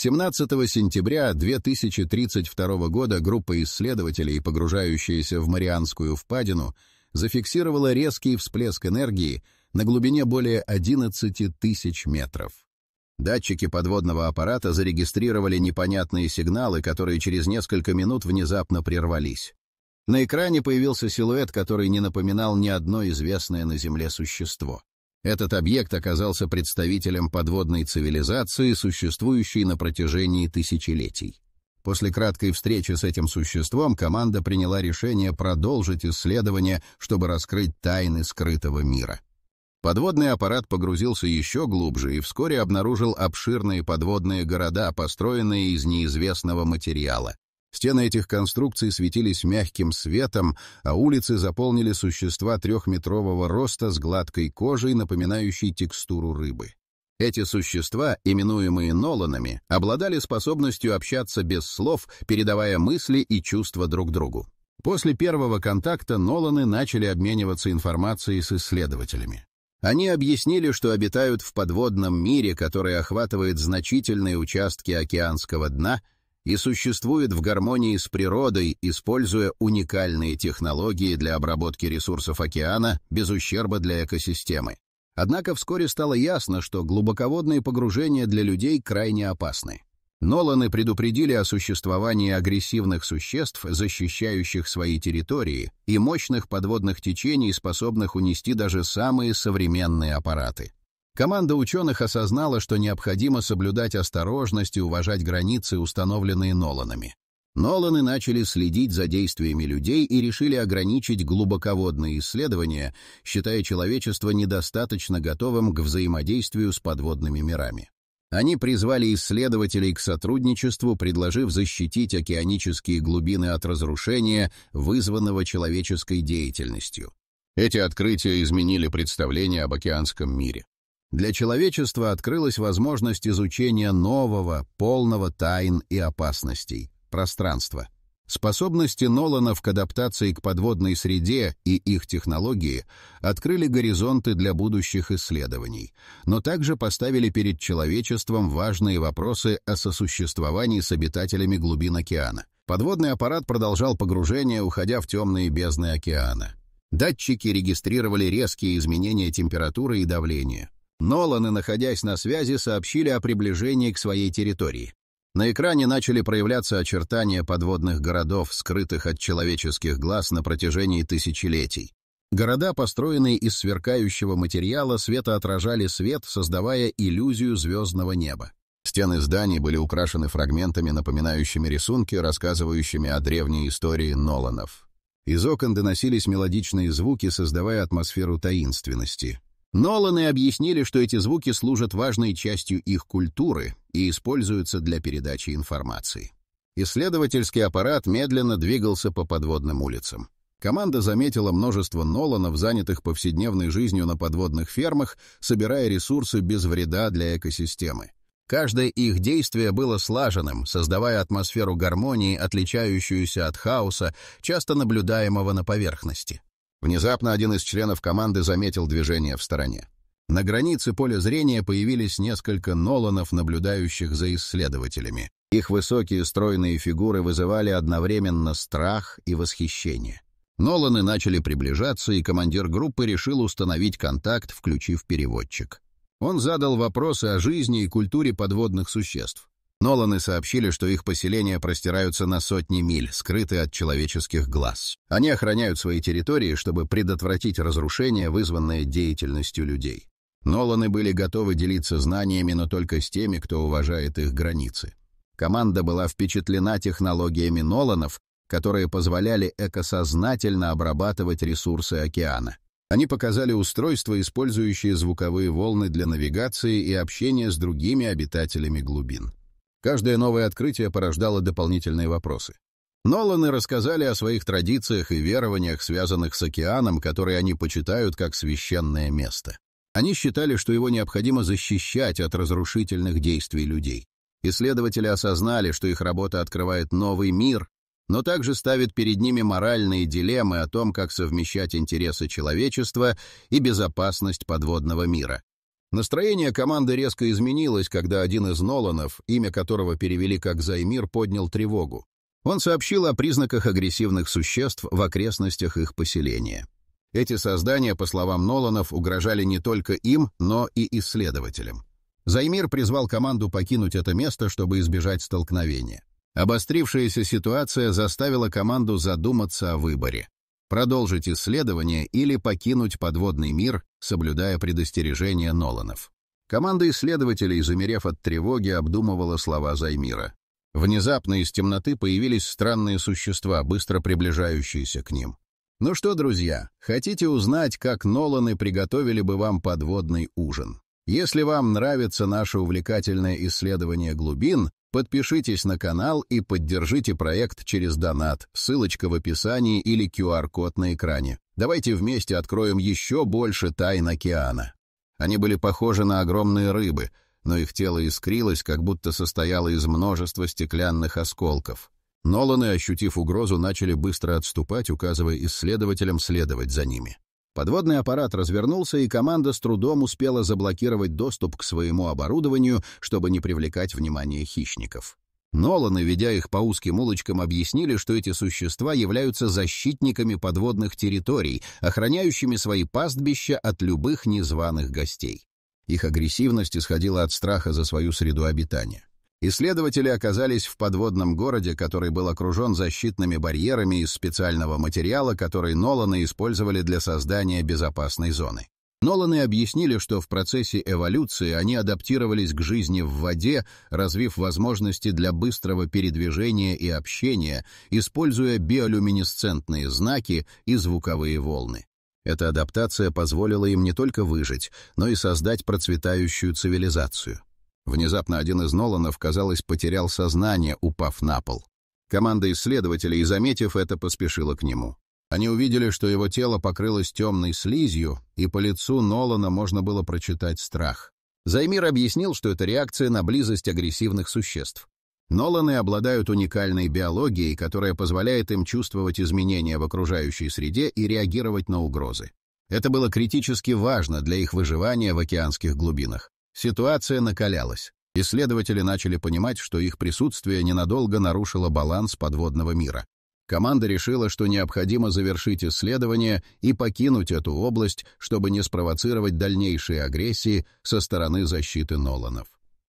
17 сентября 2032 года группа исследователей, погружающаяся в Марианскую впадину, зафиксировала резкий всплеск энергии на глубине более 11 тысяч метров. Датчики подводного аппарата зарегистрировали непонятные сигналы, которые через несколько минут внезапно прервались. На экране появился силуэт, который не напоминал ни одно известное на Земле существо. Этот объект оказался представителем подводной цивилизации, существующей на протяжении тысячелетий. После краткой встречи с этим существом команда приняла решение продолжить исследование, чтобы раскрыть тайны скрытого мира. Подводный аппарат погрузился еще глубже и вскоре обнаружил обширные подводные города, построенные из неизвестного материала. Стены этих конструкций светились мягким светом, а улицы заполнили существа 3-метрового роста с гладкой кожей, напоминающей текстуру рыбы. Эти существа, именуемые Ноланами, обладали способностью общаться без слов, передавая мысли и чувства друг другу. После первого контакта Ноланы начали обмениваться информацией с исследователями. Они объяснили, что обитают в подводном мире, который охватывает значительные участки океанского дна и существует в гармонии с природой, используя уникальные технологии для обработки ресурсов океана без ущерба для экосистемы. Однако вскоре стало ясно, что глубоководные погружения для людей крайне опасны. Ноланы предупредили о существовании агрессивных существ, защищающих свои территории, и мощных подводных течений, способных унести даже самые современные аппараты. Команда ученых осознала, что необходимо соблюдать осторожность и уважать границы, установленные Ноланами. Ноланы начали следить за действиями людей и решили ограничить глубоководные исследования, считая человечество недостаточно готовым к взаимодействию с подводными мирами. Они призвали исследователей к сотрудничеству, предложив защитить океанические глубины от разрушения, вызванного человеческой деятельностью. Эти открытия изменили представление об океанском мире. Для человечества открылась возможность изучения нового, полного тайн и опасностей — пространства. Способности Ноланов к адаптации к подводной среде и их технологии открыли горизонты для будущих исследований, но также поставили перед человечеством важные вопросы о сосуществовании с обитателями глубин океана. Подводный аппарат продолжал погружение, уходя в темные бездны океана. Датчики регистрировали резкие изменения температуры и давления. Ноланы, находясь на связи, сообщили о приближении к своей территории. На экране начали проявляться очертания подводных городов, скрытых от человеческих глаз на протяжении тысячелетий. Города, построенные из сверкающего материала, светоотражали свет, создавая иллюзию звездного неба. Стены зданий были украшены фрагментами, напоминающими рисунки, рассказывающими о древней истории Ноланов. Из окон доносились мелодичные звуки, создавая атмосферу таинственности. Ноланы объяснили, что эти звуки служат важной частью их культуры и используются для передачи информации. Исследовательский аппарат медленно двигался по подводным улицам. Команда заметила множество Ноланов, занятых повседневной жизнью на подводных фермах, собирая ресурсы без вреда для экосистемы. Каждое их действие было слаженным, создавая атмосферу гармонии, отличающуюся от хаоса, часто наблюдаемого на поверхности. Внезапно один из членов команды заметил движение в стороне. На границе поля зрения появились несколько Ноланов, наблюдающих за исследователями. Их высокие стройные фигуры вызывали одновременно страх и восхищение. Ноланы начали приближаться, и командир группы решил установить контакт, включив переводчик. Он задал вопросы о жизни и культуре подводных существ. Ноланы сообщили, что их поселения простираются на сотни миль, скрытые от человеческих глаз. Они охраняют свои территории, чтобы предотвратить разрушение, вызванное деятельностью людей. Ноланы были готовы делиться знаниями, но только с теми, кто уважает их границы. Команда была впечатлена технологиями Ноланов, которые позволяли экосознательно обрабатывать ресурсы океана. Они показали устройства, использующие звуковые волны для навигации и общения с другими обитателями глубин. Каждое новое открытие порождало дополнительные вопросы. Ноланы рассказали о своих традициях и верованиях, связанных с океаном, которые они почитают как священное место. Они считали, что его необходимо защищать от разрушительных действий людей. Исследователи осознали, что их работа открывает новый мир, но также ставит перед ними моральные дилеммы о том, как совмещать интересы человечества и безопасность подводного мира. Настроение команды резко изменилось, когда один из Ноланов, имя которого перевели как Займир, поднял тревогу. Он сообщил о признаках агрессивных существ в окрестностях их поселения. Эти создания, по словам Ноланов, угрожали не только им, но и исследователям. Займир призвал команду покинуть это место, чтобы избежать столкновения. Обострившаяся ситуация заставила команду задуматься о выборе: продолжить исследование или покинуть подводный мир, соблюдая предостережения Ноланов. Команда исследователей, замерев от тревоги, обдумывала слова Займира. Внезапно из темноты появились странные существа, быстро приближающиеся к ним. Ну что, друзья, хотите узнать, как Ноланы приготовили бы вам подводный ужин? Если вам нравится наше увлекательное исследование глубин, подпишитесь на канал и поддержите проект через донат, ссылочка в описании или QR-код на экране. Давайте вместе откроем еще больше тайн океана. Они были похожи на огромные рыбы, но их тело искрилось, как будто состояло из множества стеклянных осколков. Ноланы, ощутив угрозу, начали быстро отступать, указывая исследователям следовать за ними. Подводный аппарат развернулся, и команда с трудом успела заблокировать доступ к своему оборудованию, чтобы не привлекать внимание хищников. Ноланы, ведя их по узким улочкам, объяснили, что эти существа являются защитниками подводных территорий, охраняющими свои пастбища от любых незваных гостей. Их агрессивность исходила от страха за свою среду обитания. Исследователи оказались в подводном городе, который был окружен защитными барьерами из специального материала, который Ноланы использовали для создания безопасной зоны. Ноланы объяснили, что в процессе эволюции они адаптировались к жизни в воде, развив возможности для быстрого передвижения и общения, используя биолюминесцентные знаки и звуковые волны. Эта адаптация позволила им не только выжить, но и создать процветающую цивилизацию. Внезапно один из Ноланов, казалось, потерял сознание, упав на пол. Команда исследователей, заметив это, поспешила к нему. Они увидели, что его тело покрылось темной слизью, и по лицу Нолана можно было прочитать страх. Займир объяснил, что это реакция на близость агрессивных существ. Ноланы обладают уникальной биологией, которая позволяет им чувствовать изменения в окружающей среде и реагировать на угрозы. Это было критически важно для их выживания в океанских глубинах. Ситуация накалялась. Исследователи начали понимать, что их присутствие ненадолго нарушило баланс подводного мира. Команда решила, что необходимо завершить исследование и покинуть эту область, чтобы не спровоцировать дальнейшие агрессии со стороны защиты Ноланов.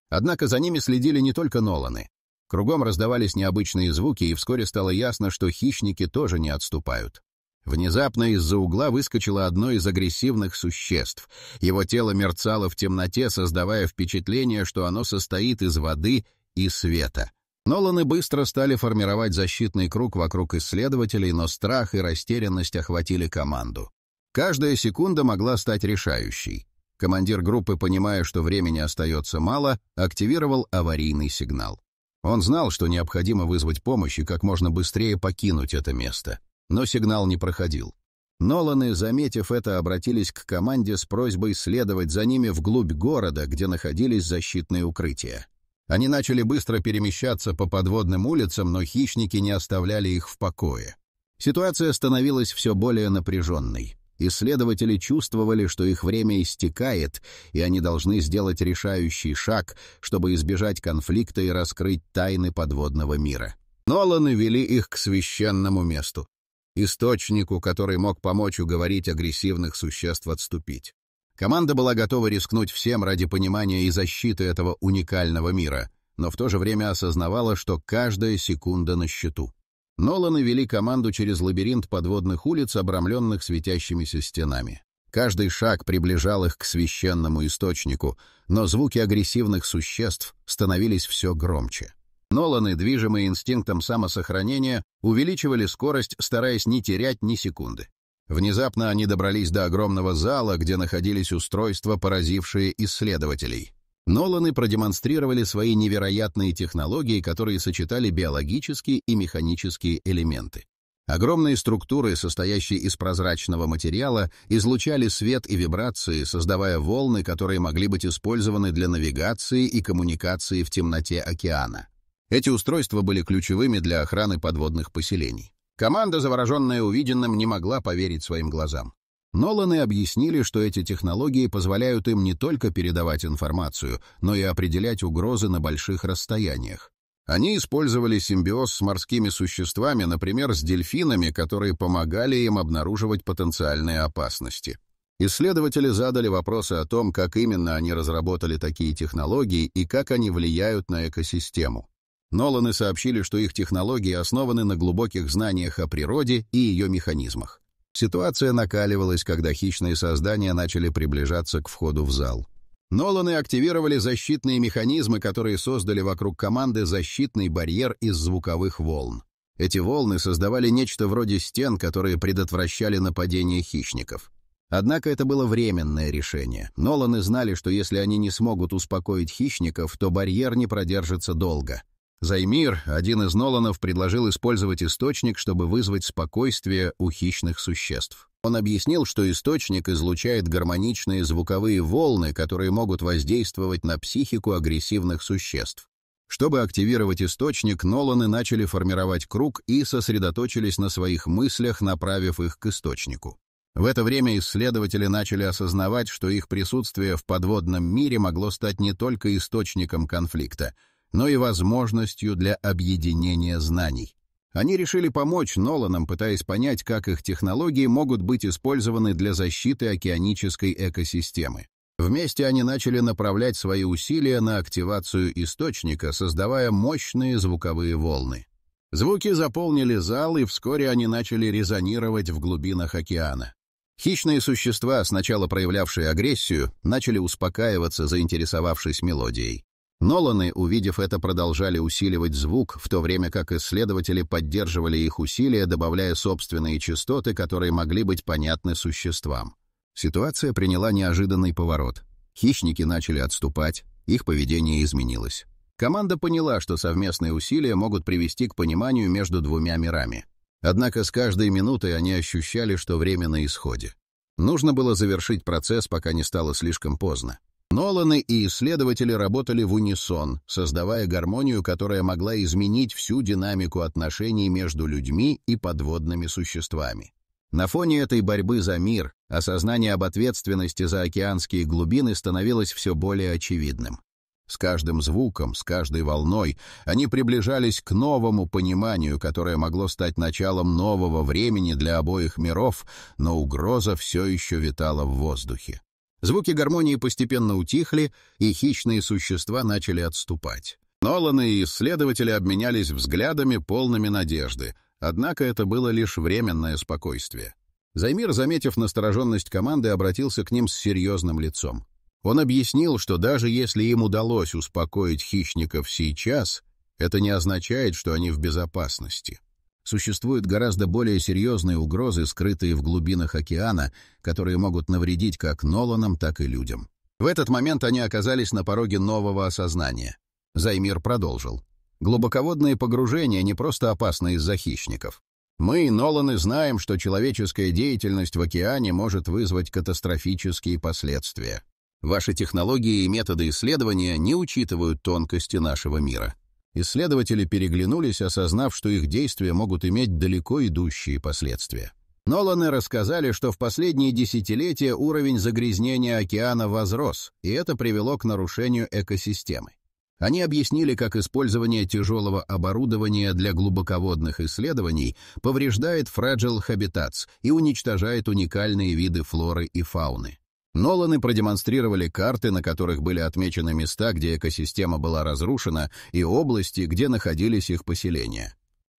Однако за ними следили не только Ноланы. Кругом раздавались необычные звуки, и вскоре стало ясно, что хищники тоже не отступают. Внезапно из-за угла выскочило одно из агрессивных существ. Его тело мерцало в темноте, создавая впечатление, что оно состоит из воды и света. Ноланы быстро стали формировать защитный круг вокруг исследователей, но страх и растерянность охватили команду. Каждая секунда могла стать решающей. Командир группы, понимая, что времени остается мало, активировал аварийный сигнал. Он знал, что необходимо вызвать помощь и как можно быстрее покинуть это место. Но сигнал не проходил. Ноланы, заметив это, обратились к команде с просьбой следовать за ними вглубь города, где находились защитные укрытия. Они начали быстро перемещаться по подводным улицам, но хищники не оставляли их в покое. Ситуация становилась все более напряженной. Исследователи чувствовали, что их время истекает, и они должны сделать решающий шаг, чтобы избежать конфликта и раскрыть тайны подводного мира. Ноланы вели их к священному месту. Источнику, который мог помочь уговорить агрессивных существ отступить. Команда была готова рискнуть всем ради понимания и защиты этого уникального мира, но в то же время осознавала, что каждая секунда на счету. Ноланы вели команду через лабиринт подводных улиц, обрамленных светящимися стенами. Каждый шаг приближал их к священному источнику, но звуки агрессивных существ становились все громче. Ноланы, движимые инстинктом самосохранения, увеличивали скорость, стараясь не терять ни секунды. Внезапно они добрались до огромного зала, где находились устройства, поразившие исследователей. Ноланы продемонстрировали свои невероятные технологии, которые сочетали биологические и механические элементы. Огромные структуры, состоящие из прозрачного материала, излучали свет и вибрации, создавая волны, которые могли быть использованы для навигации и коммуникации в темноте океана. Эти устройства были ключевыми для охраны подводных поселений. Команда, завороженная увиденным, не могла поверить своим глазам. Ноланы объяснили, что эти технологии позволяют им не только передавать информацию, но и определять угрозы на больших расстояниях. Они использовали симбиоз с морскими существами, например, с дельфинами, которые помогали им обнаруживать потенциальные опасности. Исследователи задали вопросы о том, как именно они разработали такие технологии и как они влияют на экосистему. Ноланы сообщили, что их технологии основаны на глубоких знаниях о природе и ее механизмах. Ситуация накаливалась, когда хищные создания начали приближаться к входу в зал. Ноланы активировали защитные механизмы, которые создали вокруг команды защитный барьер из звуковых волн. Эти волны создавали нечто вроде стен, которые предотвращали нападение хищников. Однако это было временное решение. Ноланы знали, что если они не смогут успокоить хищников, то барьер не продержится долго. Займир, один из Ноланов, предложил использовать источник, чтобы вызвать спокойствие у хищных существ. Он объяснил, что источник излучает гармоничные звуковые волны, которые могут воздействовать на психику агрессивных существ. Чтобы активировать источник, Ноланы начали формировать круг и сосредоточились на своих мыслях, направив их к источнику. В это время исследователи начали осознавать, что их присутствие в подводном мире могло стать не только источником конфликта, но и возможностью для объединения знаний. Они решили помочь Ноланам, пытаясь понять, как их технологии могут быть использованы для защиты океанической экосистемы. Вместе они начали направлять свои усилия на активацию источника, создавая мощные звуковые волны. Звуки заполнили зал, и вскоре они начали резонировать в глубинах океана. Хищные существа, сначала проявлявшие агрессию, начали успокаиваться, заинтересовавшись мелодией. Ноланы, увидев это, продолжали усиливать звук, в то время как исследователи поддерживали их усилия, добавляя собственные частоты, которые могли быть понятны существам. Ситуация приняла неожиданный поворот. Хищники начали отступать, их поведение изменилось. Команда поняла, что совместные усилия могут привести к пониманию между двумя мирами. Однако с каждой минутой они ощущали, что время на исходе. Нужно было завершить процесс, пока не стало слишком поздно. Ноланы и исследователи работали в унисон, создавая гармонию, которая могла изменить всю динамику отношений между людьми и подводными существами. На фоне этой борьбы за мир, осознание об ответственности за океанские глубины становилось все более очевидным. С каждым звуком, с каждой волной они приближались к новому пониманию, которое могло стать началом нового времени для обоих миров, но угроза все еще витала в воздухе. Звуки гармонии постепенно утихли, и хищные существа начали отступать. Ноланы и исследователи обменялись взглядами, полными надежды. Однако это было лишь временное спокойствие. Займир, заметив настороженность команды, обратился к ним с серьезным лицом. Он объяснил, что даже если им удалось успокоить хищников сейчас, это не означает, что они в безопасности. Существуют гораздо более серьезные угрозы, скрытые в глубинах океана, которые могут навредить как Ноланам, так и людям. В этот момент они оказались на пороге нового осознания. Займир продолжил. Глубоководные погружения не просто опасны из-за хищников. Мы, Ноланы, знаем, что человеческая деятельность в океане может вызвать катастрофические последствия. Ваши технологии и методы исследования не учитывают тонкости нашего мира. Исследователи переглянулись, осознав, что их действия могут иметь далеко идущие последствия. Ноланы рассказали, что в последние десятилетия уровень загрязнения океана возрос, и это привело к нарушению экосистемы. Они объяснили, как использование тяжелого оборудования для глубоководных исследований повреждает fragile habitats и уничтожает уникальные виды флоры и фауны. Ноланы продемонстрировали карты, на которых были отмечены места, где экосистема была разрушена, и области, где находились их поселения.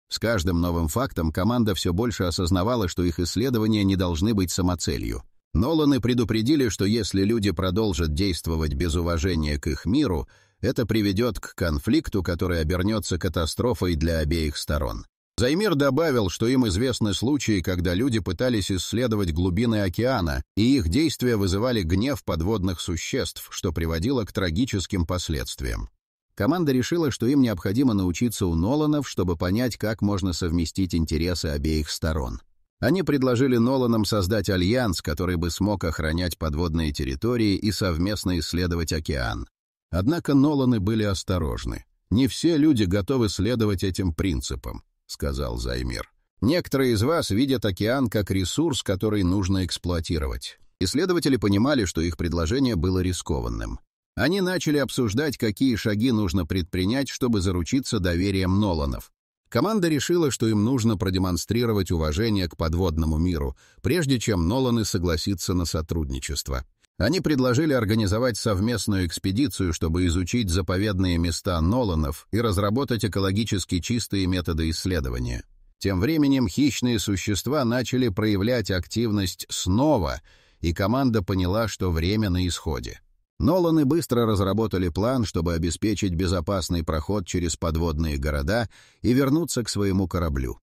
С каждым новым фактом команда все больше осознавала, что их исследования не должны быть самоцелью. Ноланы предупредили, что если люди продолжат действовать без уважения к их миру, это приведет к конфликту, который обернется катастрофой для обеих сторон. Займир добавил, что им известны случаи, когда люди пытались исследовать глубины океана, и их действия вызывали гнев подводных существ, что приводило к трагическим последствиям. Команда решила, что им необходимо научиться у Ноланов, чтобы понять, как можно совместить интересы обеих сторон. Они предложили Ноланам создать альянс, который бы смог охранять подводные территории и совместно исследовать океан. Однако Ноланы были осторожны. «Не все люди готовы следовать этим принципам», — сказал Займир. Некоторые из вас видят океан как ресурс, который нужно эксплуатировать. Исследователи понимали, что их предложение было рискованным. Они начали обсуждать, какие шаги нужно предпринять, чтобы заручиться доверием Ноланов. Команда решила, что им нужно продемонстрировать уважение к подводному миру, прежде чем Ноланы согласятся на сотрудничество. Они предложили организовать совместную экспедицию, чтобы изучить заповедные места Ноланов и разработать экологически чистые методы исследования. Тем временем хищные существа начали проявлять активность снова, и команда поняла, что время на исходе. Ноланы быстро разработали план, чтобы обеспечить безопасный проход через подводные города и вернуться к своему кораблю.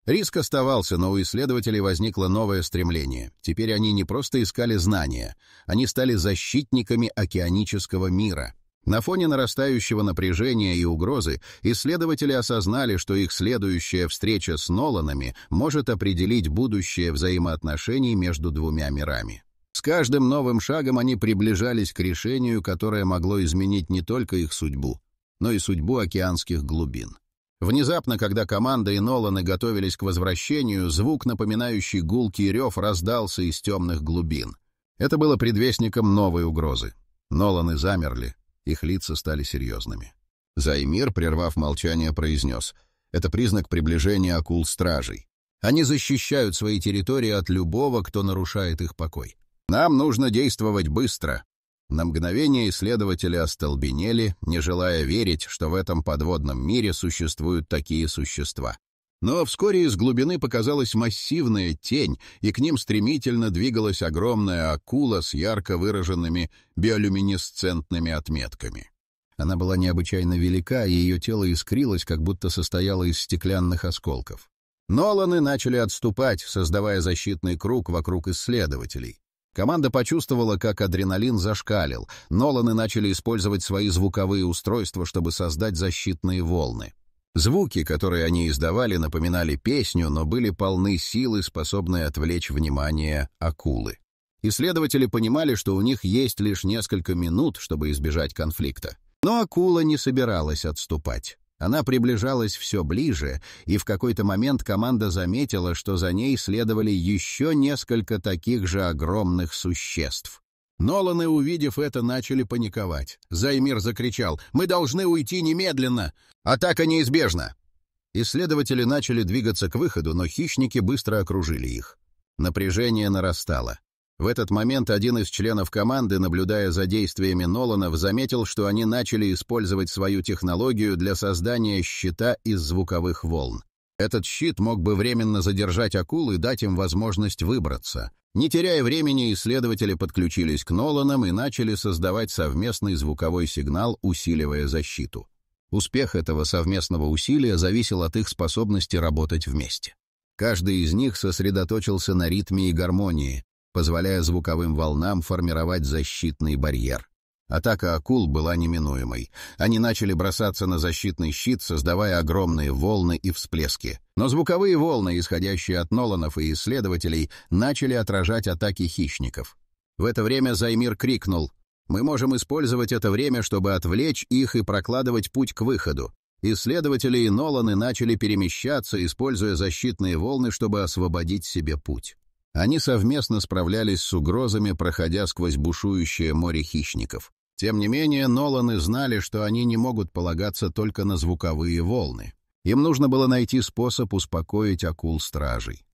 Риск оставался, но у исследователей возникло новое стремление. Теперь они не просто искали знания, они стали защитниками океанического мира. На фоне нарастающего напряжения и угрозы исследователи осознали, что их следующая встреча с Ноланами может определить будущее взаимоотношений между двумя мирами. С каждым новым шагом они приближались к решению, которое могло изменить не только их судьбу, но и судьбу океанских глубин. Внезапно, когда команда и Ноланы готовились к возвращению, звук, напоминающий гулкий рев, раздался из темных глубин. Это было предвестником новой угрозы. Ноланы замерли, их лица стали серьезными. Займир, прервав молчание, произнес: «Это признак приближения акул-стражей. Они защищают свои территории от любого, кто нарушает их покой. Нам нужно действовать быстро». На мгновение исследователи остолбенели, не желая верить, что в этом подводном мире существуют такие существа. Но вскоре из глубины показалась массивная тень, и к ним стремительно двигалась огромная акула с ярко выраженными биолюминесцентными отметками. Она была необычайно велика, и ее тело искрилось, как будто состояло из стеклянных осколков. Ноланы начали отступать, создавая защитный круг вокруг исследователей. Команда почувствовала, как адреналин зашкалил. Ноланы начали использовать свои звуковые устройства, чтобы создать защитные волны. Звуки, которые они издавали, напоминали песню, но были полны силы, способной отвлечь внимание акулы. Исследователи понимали, что у них есть лишь несколько минут, чтобы избежать конфликта. Но акула не собиралась отступать. Она приближалась все ближе, и в какой-то момент команда заметила, что за ней следовали еще несколько таких же огромных существ. Ноланы, увидев это, начали паниковать. Займир закричал: «Мы должны уйти немедленно! Атака неизбежна!» Исследователи начали двигаться к выходу, но хищники быстро окружили их. Напряжение нарастало. В этот момент один из членов команды, наблюдая за действиями Ноланов, заметил, что они начали использовать свою технологию для создания щита из звуковых волн. Этот щит мог бы временно задержать акул и дать им возможность выбраться. Не теряя времени, исследователи подключились к Ноланам и начали создавать совместный звуковой сигнал, усиливая защиту. Успех этого совместного усилия зависел от их способности работать вместе. Каждый из них сосредоточился на ритме и гармонии, позволяя звуковым волнам формировать защитный барьер. Атака акул была неминуемой. Они начали бросаться на защитный щит, создавая огромные волны и всплески. Но звуковые волны, исходящие от Ноланов и исследователей, начали отражать атаки хищников. В это время Займир крикнул: «Мы можем использовать это время, чтобы отвлечь их и прокладывать путь к выходу». Исследователи и Ноланы начали перемещаться, используя защитные волны, чтобы освободить себе путь. Они совместно справлялись с угрозами, проходя сквозь бушующее море хищников. Тем не менее, Ноланы знали, что они не могут полагаться только на звуковые волны. Им нужно было найти способ успокоить акул-стражей.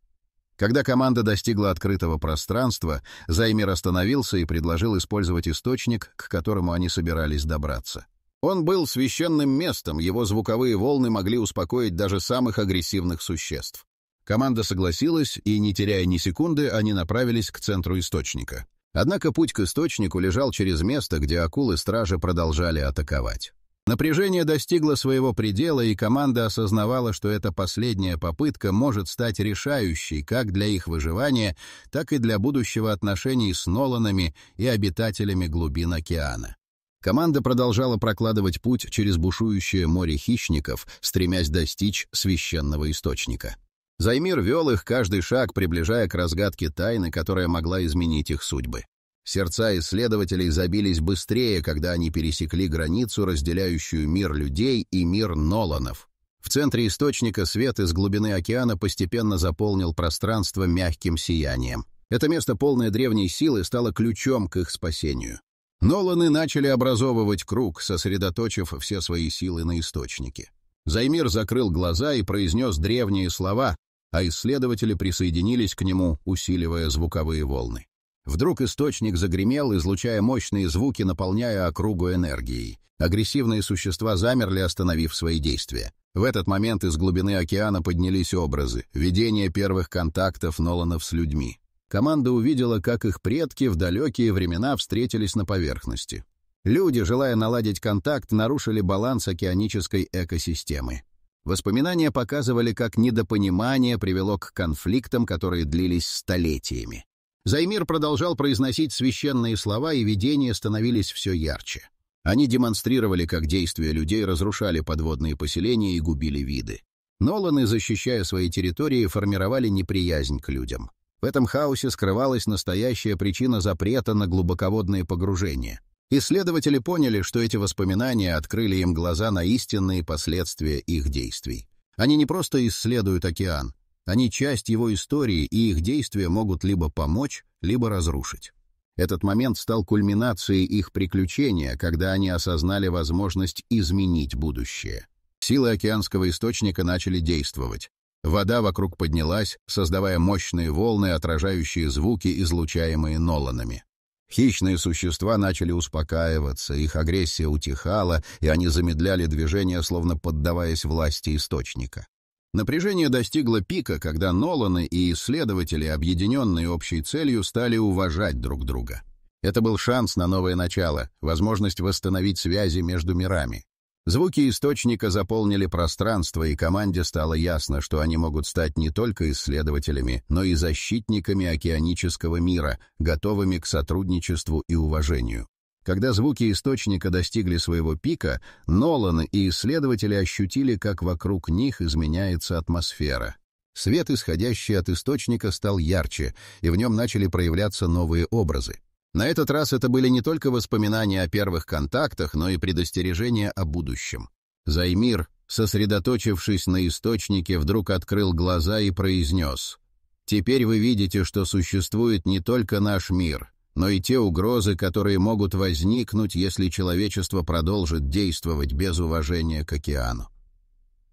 Когда команда достигла открытого пространства, Займир остановился и предложил использовать источник, к которому они собирались добраться. Он был священным местом, его звуковые волны могли успокоить даже самых агрессивных существ. Команда согласилась, и, не теряя ни секунды, они направились к центру источника. Однако путь к источнику лежал через место, где акулы-стражи продолжали атаковать. Напряжение достигло своего предела, и команда осознавала, что эта последняя попытка может стать решающей как для их выживания, так и для будущего отношений с Ноланами и обитателями глубин океана. Команда продолжала прокладывать путь через бушующее море хищников, стремясь достичь священного источника. Займир вел их каждый шаг, приближая к разгадке тайны, которая могла изменить их судьбы. Сердца исследователей забились быстрее, когда они пересекли границу, разделяющую мир людей и мир Ноланов. В центре источника свет из глубины океана постепенно заполнил пространство мягким сиянием. Это место, полное древней силы, стало ключом к их спасению. Ноланы начали образовывать круг, сосредоточив все свои силы на источнике. Займир закрыл глаза и произнес древние слова, а исследователи присоединились к нему, усиливая звуковые волны. Вдруг источник загремел, излучая мощные звуки, наполняя округу энергией. Агрессивные существа замерли, остановив свои действия. В этот момент из глубины океана поднялись образы, видение первых контактов Ноланов с людьми. Команда увидела, как их предки в далекие времена встретились на поверхности. Люди, желая наладить контакт, нарушили баланс океанической экосистемы. Воспоминания показывали, как недопонимание привело к конфликтам, которые длились столетиями. Займир продолжал произносить священные слова, и видения становились все ярче. Они демонстрировали, как действия людей разрушали подводные поселения и губили виды. Ноланы, защищая свои территории, формировали неприязнь к людям. В этом хаосе скрывалась настоящая причина запрета на глубоководные погружения. Исследователи поняли, что эти воспоминания открыли им глаза на истинные последствия их действий. Они не просто исследуют океан, они часть его истории, и их действия могут либо помочь, либо разрушить. Этот момент стал кульминацией их приключения, когда они осознали возможность изменить будущее. Силы океанского источника начали действовать. Вода вокруг поднялась, создавая мощные волны, отражающие звуки, излучаемые Ноланами. Хищные существа начали успокаиваться, их агрессия утихала, и они замедляли движение, словно поддаваясь власти источника. Напряжение достигло пика, когда Ноланы и исследователи, объединенные общей целью, стали уважать друг друга. Это был шанс на новое начало, возможность восстановить связи между мирами. Звуки источника заполнили пространство, и команде стало ясно, что они могут стать не только исследователями, но и защитниками океанического мира, готовыми к сотрудничеству и уважению. Когда звуки источника достигли своего пика, Ноланы и исследователи ощутили, как вокруг них изменяется атмосфера. Свет, исходящий от источника, стал ярче, и в нем начали проявляться новые образы. На этот раз это были не только воспоминания о первых контактах, но и предостережения о будущем. Займир, сосредоточившись на источнике, вдруг открыл глаза и произнес: «Теперь вы видите, что существует не только наш мир, но и те угрозы, которые могут возникнуть, если человечество продолжит действовать без уважения к океану».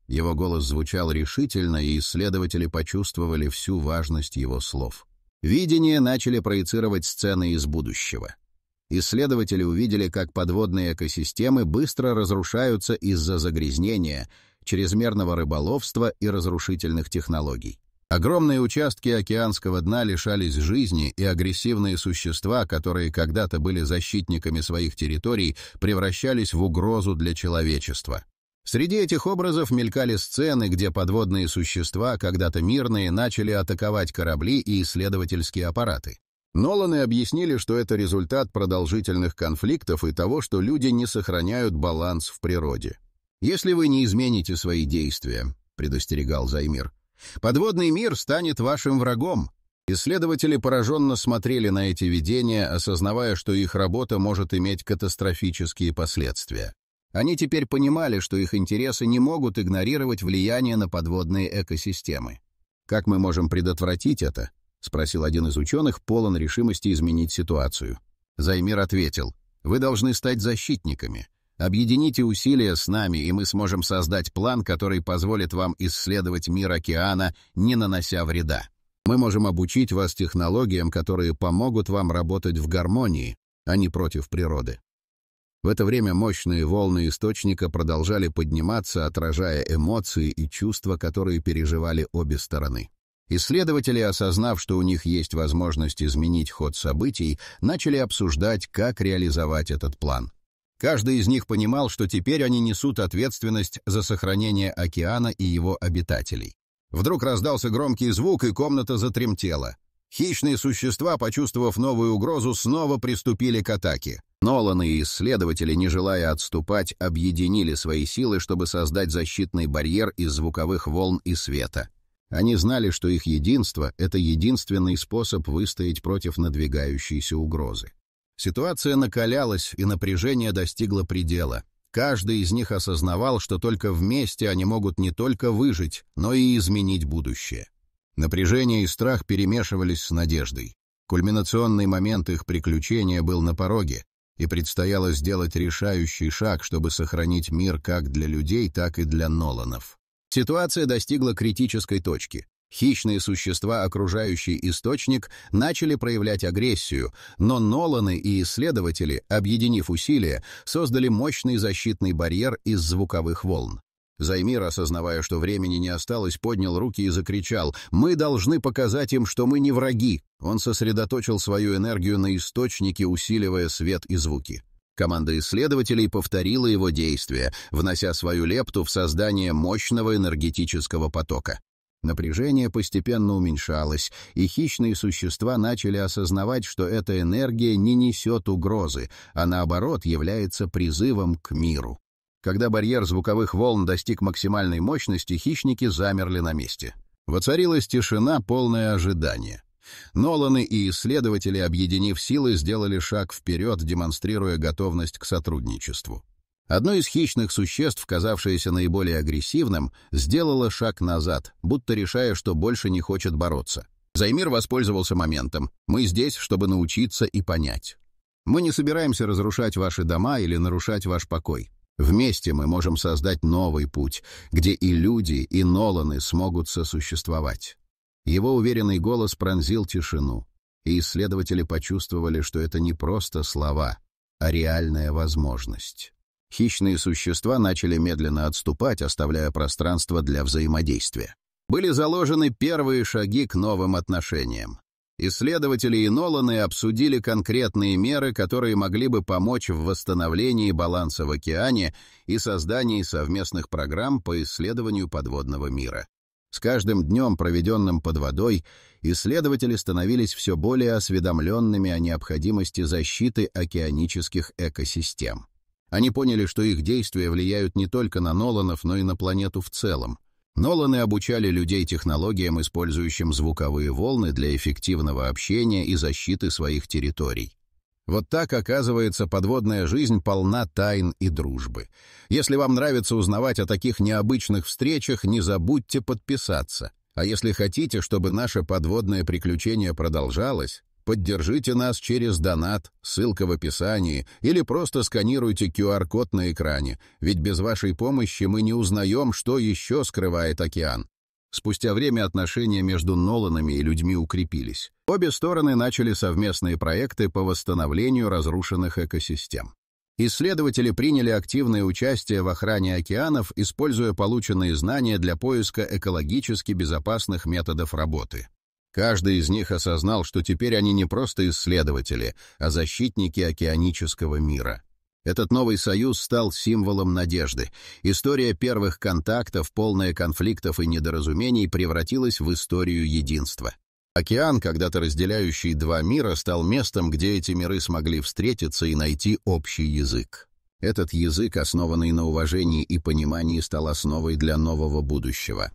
Его голос звучал решительно, и исследователи почувствовали всю важность его слов. Видения начали проецировать сцены из будущего. Исследователи увидели, как подводные экосистемы быстро разрушаются из-за загрязнения, чрезмерного рыболовства и разрушительных технологий. Огромные участки океанского дна лишались жизни, и агрессивные существа, которые когда-то были защитниками своих территорий, превращались в угрозу для человечества. Среди этих образов мелькали сцены, где подводные существа, когда-то мирные, начали атаковать корабли и исследовательские аппараты. Ноланы объяснили, что это результат продолжительных конфликтов и того, что люди не сохраняют баланс в природе. «Если вы не измените свои действия», — предостерегал Займир, — «подводный мир станет вашим врагом». Исследователи пораженно смотрели на эти видения, осознавая, что их работа может иметь катастрофические последствия. Они теперь понимали, что их интересы не могут игнорировать влияние на подводные экосистемы. «Как мы можем предотвратить это?» — спросил один из ученых, полон решимости изменить ситуацию. Займир ответил: «Вы должны стать защитниками. Объедините усилия с нами, и мы сможем создать план, который позволит вам исследовать мир океана, не нанося вреда. Мы можем обучить вас технологиям, которые помогут вам работать в гармонии, а не против природы». В это время мощные волны источника продолжали подниматься, отражая эмоции и чувства, которые переживали обе стороны. Исследователи, осознав, что у них есть возможность изменить ход событий, начали обсуждать, как реализовать этот план. Каждый из них понимал, что теперь они несут ответственность за сохранение океана и его обитателей. Вдруг раздался громкий звук, и комната затремтела. Хищные существа, почувствовав новую угрозу, снова приступили к атаке. Ноланы и исследователи, не желая отступать, объединили свои силы, чтобы создать защитный барьер из звуковых волн и света. Они знали, что их единство — это единственный способ выстоять против надвигающейся угрозы. Ситуация накалялась, и напряжение достигло предела. Каждый из них осознавал, что только вместе они могут не только выжить, но и изменить будущее. Напряжение и страх перемешивались с надеждой. Кульминационный момент их приключения был на пороге, и предстояло сделать решающий шаг, чтобы сохранить мир как для людей, так и для Ноланов. Ситуация достигла критической точки. Хищные существа, окружающие источник, начали проявлять агрессию, но Ноланы и исследователи, объединив усилия, создали мощный защитный барьер из звуковых волн. Займир, осознавая, что времени не осталось, поднял руки и закричал: «Мы должны показать им, что мы не враги!» Он сосредоточил свою энергию на источнике, усиливая свет и звуки. Команда исследователей повторила его действия, внося свою лепту в создание мощного энергетического потока. Напряжение постепенно уменьшалось, и хищные существа начали осознавать, что эта энергия не несет угрозы, а наоборот является призывом к миру. Когда барьер звуковых волн достиг максимальной мощности, хищники замерли на месте. Воцарилась тишина, полное ожидание. Ноланы и исследователи, объединив силы, сделали шаг вперед, демонстрируя готовность к сотрудничеству. Одно из хищных существ, казавшееся наиболее агрессивным, сделало шаг назад, будто решая, что больше не хочет бороться. Займир воспользовался моментом. «Мы здесь, чтобы научиться и понять. Мы не собираемся разрушать ваши дома или нарушать ваш покой. Вместе мы можем создать новый путь, где и люди, и Ноланы смогут сосуществовать». Его уверенный голос пронзил тишину, и исследователи почувствовали, что это не просто слова, а реальная возможность. Хищные существа начали медленно отступать, оставляя пространство для взаимодействия. Были заложены первые шаги к новым отношениям. Исследователи и Ноланы обсудили конкретные меры, которые могли бы помочь в восстановлении баланса в океане и создании совместных программ по исследованию подводного мира. С каждым днем, проведенным под водой, исследователи становились все более осведомленными о необходимости защиты океанических экосистем. Они поняли, что их действия влияют не только на Ноланов, но и на планету в целом. Ноланы обучали людей технологиям, использующим звуковые волны для эффективного общения и защиты своих территорий. Вот так, оказывается, подводная жизнь полна тайн и дружбы. Если вам нравится узнавать о таких необычных встречах, не забудьте подписаться. А если хотите, чтобы наше подводное приключение продолжалось, поддержите нас через донат, ссылка в описании, или просто сканируйте QR-код на экране, ведь без вашей помощи мы не узнаем, что еще скрывает океан. Спустя время отношения между Ноланами и людьми укрепились. Обе стороны начали совместные проекты по восстановлению разрушенных экосистем. Исследователи приняли активное участие в охране океанов, используя полученные знания для поиска экологически безопасных методов работы. Каждый из них осознал, что теперь они не просто исследователи, а защитники океанического мира. Этот новый союз стал символом надежды. История первых контактов, полная конфликтов и недоразумений, превратилась в историю единства. Океан, когда-то разделяющий два мира, стал местом, где эти миры смогли встретиться и найти общий язык. Этот язык, основанный на уважении и понимании, стал основой для нового будущего.